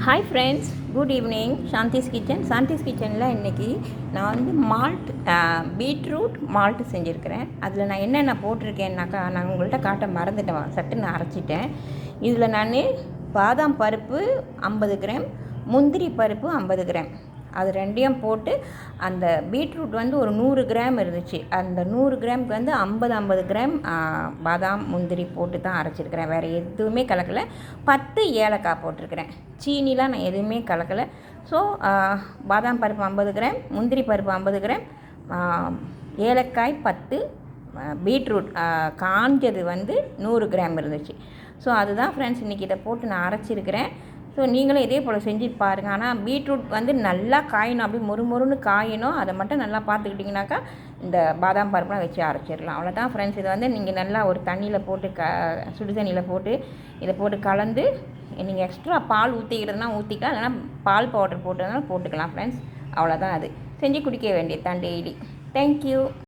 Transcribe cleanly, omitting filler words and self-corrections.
Hi friends, good evening. Shanthi's கிச்சனில் இன்றைக்கி நான் வந்து பீட்ரூட் மால்ட் செஞ்சுருக்கிறேன். அதில் நான் என்னென்ன போட்டிருக்கேன்னாக்கா, நான் உங்கள்கிட்ட காட்ட மறந்துட்டேன், சட்டுன்னு அரைச்சிட்டேன். இதில் நான் பாதாம் பருப்பு 50 கிராம், முந்திரி பருப்பு 50 கிராம், அது ரெண்டையும் போட்டு அந்த பீட்ரூட் வந்து ஒரு 100 கிராம் இருந்துச்சு. அந்த 100 கிராமுக்கு வந்து 50 கிராம் பாதாம் முந்திரி போட்டு தான் அரைச்சிருக்கிறேன். வேறு எதுவுமே கலக்கலை. 10 ஏலக்காய் போட்டிருக்கிறேன். சீனிலாம் நான் எதுவுமே கலக்கலை. ஸோ பாதாம் பருப்பு 50 கிராம், முந்திரி பருப்பு 50 கிராம், ஏலக்காய் 10, பீட்ரூட் காஞ்சது வந்து 100 கிராம் இருந்துச்சு. ஸோ அதுதான் ஃப்ரெண்ட்ஸ் இன்றைக்கி இதை போட்டு நான் அரைச்சிருக்கிறேன். ஸோ நீங்களும் இதே போல் செஞ்சு பாருங்கள். ஆனால் பீட்ரூட் வந்து நல்லா காயணும், அப்படியே மொறுன்னு காயணும். அதை மட்டும் நல்லா பார்த்துக்கிட்டிங்கனாக்கா இந்த பாதாம் பருப்புலாம் வச்சு அரைச்சிடலாம். அவ்வளோதான் ஃப்ரெண்ட்ஸ். இதை வந்து நீங்கள் நல்லா ஒரு தண்ணியில் போட்டு சுடு தண்ணியில் போட்டு இதை போட்டு கலந்து, நீங்கள் எக்ஸ்ட்ரா பால் ஊற்றிக்கிறதுனா ஊற்றிக்கலாம், இல்லைனா பால் பவுடர் போட்டுக்கலாம் ஃப்ரெண்ட்ஸ். அவ்வளோதான், அது செஞ்சு குடிக்க வேண்டியது தான் டெய்லி. தேங்க்யூ.